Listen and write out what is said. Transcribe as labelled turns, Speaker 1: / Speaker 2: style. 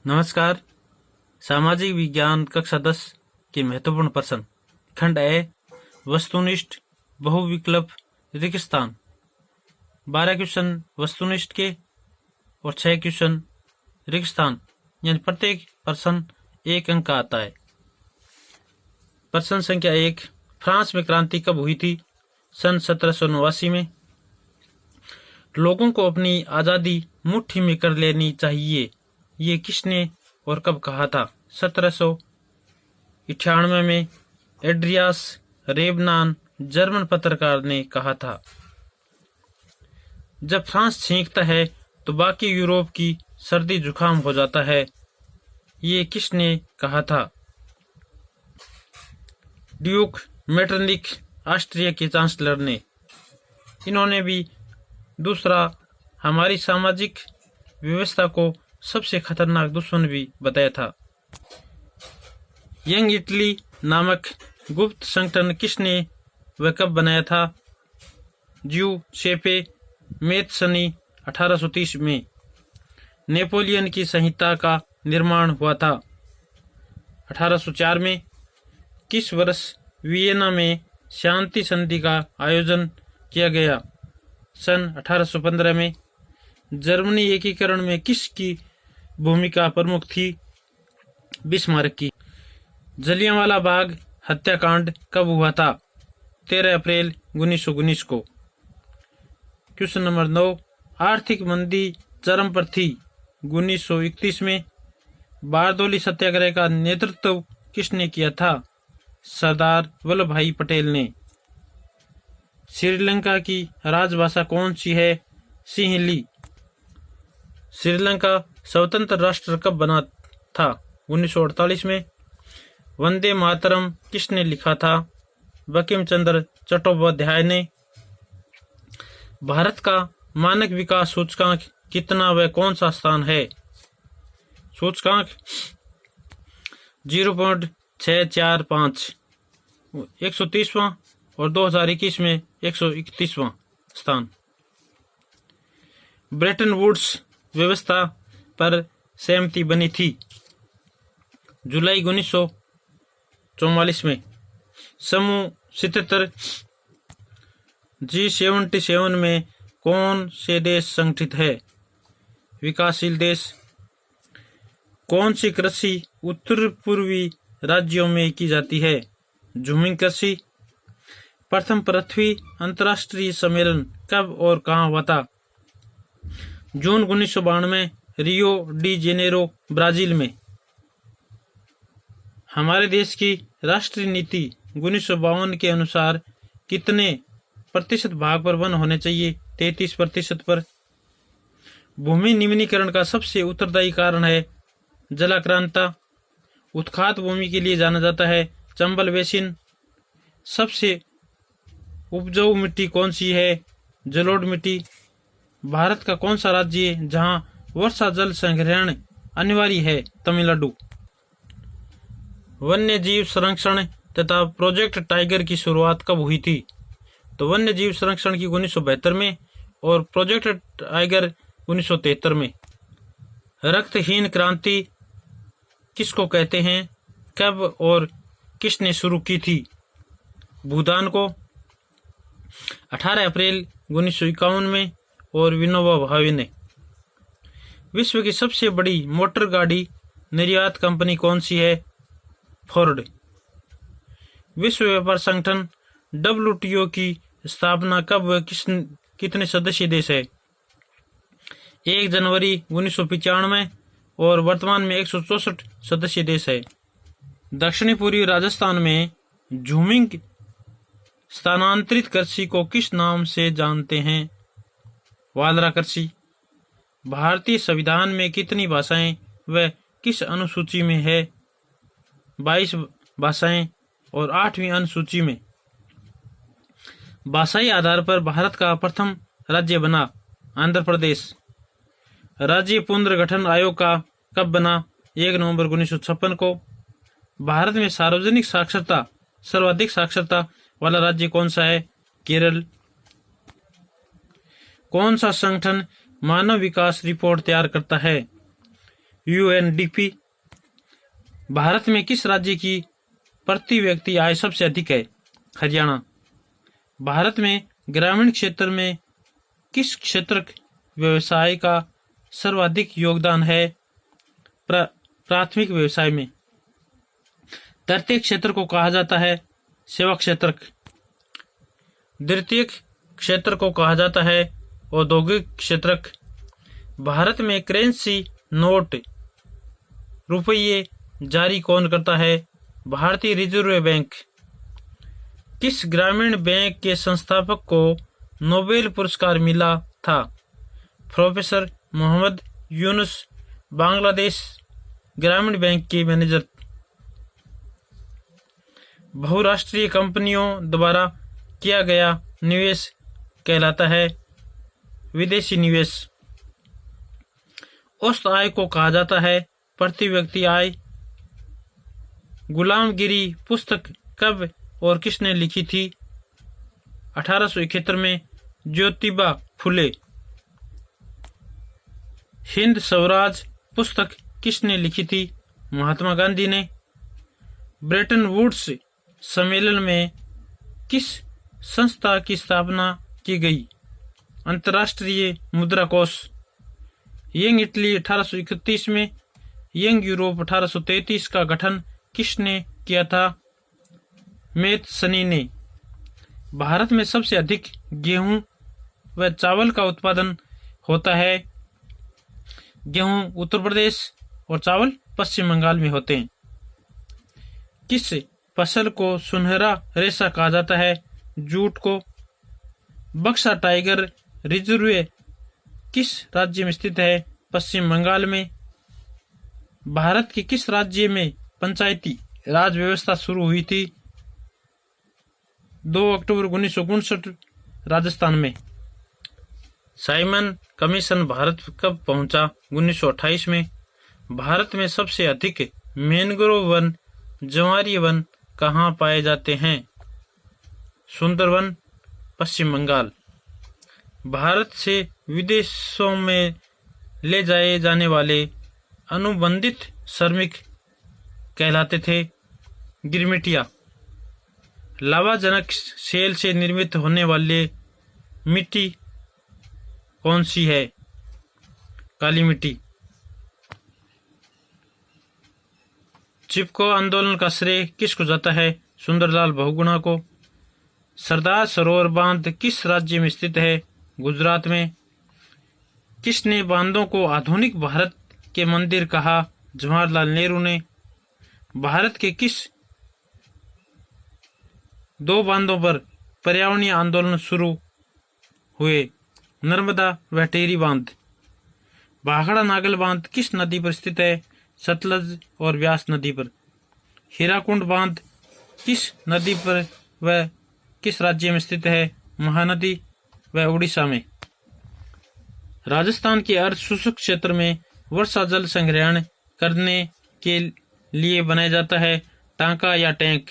Speaker 1: नमस्कार। सामाजिक विज्ञान कक्षा 10 के महत्वपूर्ण प्रश्न। खंड ए, वस्तुनिष्ठ बहुविकल्प रिक्त स्थान। 12 क्वेश्चन वस्तुनिष्ठ के और 6 क्वेश्चन रिक्त स्थान, यानी प्रत्येक प्रश्न 1 अंक का आता है। प्रश्न संख्या 1, फ्रांस में क्रांति कब हुई थी? सन 1789 में। लोगों को अपनी आज़ादी मुट्ठी में कर लेनी चाहिए, ये किसने और कब कहा था? 1798 में एड्रियास रेबनान जर्मन पत्रकार ने कहा था। जब फ्रांस छींकता है तो बाकी यूरोप की सर्दी जुकाम हो जाता है, ये किसने कहा था? ड्यूक मेटरनिख ऑस्ट्रिया के चांसलर ने। इन्होंने भी दूसरा हमारी सामाजिक व्यवस्था को सबसे खतरनाक दुश्मन भी बताया था। यंग इटली नामक गुप्त संगठन किसने व कब बनाया था? ज्यूसेप्पे मैत्सनी 1830 में। नेपोलियन की संहिता का निर्माण हुआ था 1804 में। किस वर्ष वियना में शांति संधि का आयोजन किया गया? सन 1815 में। जर्मनी एकीकरण में किसकी भूमिका प्रमुख थी? बिस्मार्क की। जलियांवाला बाग हत्याकांड कब हुआ था? 13 अप्रैल 1919 को। क्वेश्चन नंबर 9, आर्थिक मंदी चरम पर थी 1931 में। बारदोली सत्याग्रह का नेतृत्व किसने किया था? सरदार वल्लभ भाई पटेल ने। श्रीलंका की राजभाषा कौन सी है? सिंहली। श्रीलंका स्वतंत्र राष्ट्र कब बना था? 1948 में। वंदे मातरम किसने लिखा था? बंकिम चंद्र चट्टोपाध्याय ने। भारत का मानक विकास सूचकांक कितना व कौन सा स्थान है? सूचकांक 0.645, 130वां और 2021 में 131वां स्थान। ब्रेटन वुड्स व्यवस्था पर सहमति बनी थी जुलाई 1944 में। समूह 77 G77 में कौन से देश संगठित है? विकासशील देश। कौन सी कृषि उत्तर पूर्वी राज्यों में की जाती है? झूमिंग कृषि। प्रथम पृथ्वी अंतर्राष्ट्रीय सम्मेलन कब और कहाँ हुआ था? जून 1992 रियो डी जेनेरो, ब्राजील में। हमारे देश की राष्ट्रीय नीति 1952 के अनुसार कितने प्रतिशत भाग पर वन होने चाहिए? 33% पर। भूमि निम्नीकरण का सबसे उत्तरदायी कारण है जलाक्रांता। उत्खात भूमि के लिए जाना जाता है चंबल बेसिन। सबसे उपजाऊ मिट्टी कौन सी है? जलोढ़ मिट्टी। भारत का कौन सा राज्य है जहां वर्षा जल संग्रहण अनिवार्य है? तमिलनाडु। वन्य जीव संरक्षण तथा प्रोजेक्ट टाइगर की शुरुआत कब हुई थी? तो वन्य जीव संरक्षण की 1972 में और प्रोजेक्ट टाइगर 1973 में। रक्तहीन क्रांति किसको कहते हैं? कब और किसने शुरू की थी? भूदान को। 18 अप्रैल 1951 में और विनोबा भावे ने। विश्व की सबसे बड़ी मोटर गाड़ी निर्यात कंपनी कौन सी है? फोर्ड। विश्व व्यापार संगठन WTO की स्थापना कब व कितने सदस्य देश है? 1 जनवरी 1995 और वर्तमान में 164 सदस्य देश है। दक्षिणी पूर्वी राजस्थान में झूमिंग स्थानांतरित कृषि को किस नाम से जानते हैं? वालरा कृषि। भारतीय संविधान में कितनी भाषाएं व किस अनुसूची में है? 22 भाषाएं और 8वीं अनुसूची में। भाषाई आधार पर भारत का प्रथम राज्य बना आंध्र प्रदेश। राज्य पुनर्गठन आयोग का कब बना? 1 नवंबर 1956 को। भारत में सार्वजनिक साक्षरता सर्वाधिक साक्षरता वाला राज्य कौन सा है? केरल। कौन सा संगठन मानव विकास रिपोर्ट तैयार करता है? UNDP। भारत में किस राज्य की प्रति व्यक्ति आय सबसे अधिक है? हरियाणा। भारत में ग्रामीण क्षेत्र में किस क्षेत्र व्यवसाय का सर्वाधिक योगदान है? प्राथमिक व्यवसाय में। तृतीय क्षेत्र को कहा जाता है सेवा क्षेत्र। द्वितीय क्षेत्र को कहा जाता है औद्योगिक क्षेत्र। भारत में करेंसी नोट रुपये जारी कौन करता है? भारतीय रिजर्व बैंक। किस ग्रामीण बैंक के संस्थापक को नोबेल पुरस्कार मिला था? प्रोफेसर मोहम्मद यूनुस। बांग्लादेश ग्रामीण बैंक के मैनेजर। बहुराष्ट्रीय कंपनियों द्वारा किया गया निवेश कहलाता है विदेशी निवेश। औसत आय को कहा जाता है प्रति व्यक्ति आय। गुलामगिरी पुस्तक कब और किसने लिखी थी? 1871 में ज्योतिबा फुले। हिंद स्वराज पुस्तक किसने लिखी थी? महात्मा गांधी ने। ब्रेटन वुड्स सम्मेलन में किस संस्था की स्थापना की गई? अंतर्राष्ट्रीय मुद्रा कोष। यंग इटली 1831 में, यंग यूरोप 1833 का गठन किसने किया था? मैथसनी ने। भारत में सबसे अधिक गेहूं व चावल का उत्पादन होता है। गेहूं उत्तर प्रदेश और चावल पश्चिम बंगाल में होते हैं। किस फसल को सुनहरा रेशा कहा जाता है? जूट को। बक्सा टाइगर रिजर्व किस राज्य में स्थित है? पश्चिम बंगाल में। भारत के किस राज्य में पंचायती राज व्यवस्था शुरू हुई थी? 2 अक्टूबर 1959 राजस्थान में। साइमन कमीशन भारत कब पहुंचा? 1928 में। भारत में सबसे अधिक मैंग्रोव वन, ज्वारीय वन कहाँ पाए जाते हैं? सुंदरवन, पश्चिम बंगाल। भारत से विदेशों में ले जाए जाने वाले अनुबंधित श्रमिक कहलाते थे गिरमिटिया। लावाजनक सेल से निर्मित होने वाले मिट्टी कौन सी है? काली मिट्टी। चिपको आंदोलन का श्रेय किसको जाता है? सुंदरलाल बहुगुणा को। सरदार सरोवर बांध किस राज्य में स्थित है? गुजरात में। किसने बांधों को आधुनिक भारत के मंदिर कहा? जवाहरलाल नेहरू ने। भारत के किस 2 बांधों पर पर्यावरणीय आंदोलन शुरू हुए? नर्मदा व टेरी बांध। भाखड़ा नागल बांध किस नदी पर स्थित है? सतलज और व्यास नदी पर। हीराकुंड बांध किस नदी पर व किस राज्य में स्थित है? महानदी व उड़ीसा में। राजस्थान के अर्ध शुष्क क्षेत्र में वर्षा जल संग्रहण करने के लिए बनाया जाता है टांका या टैंक।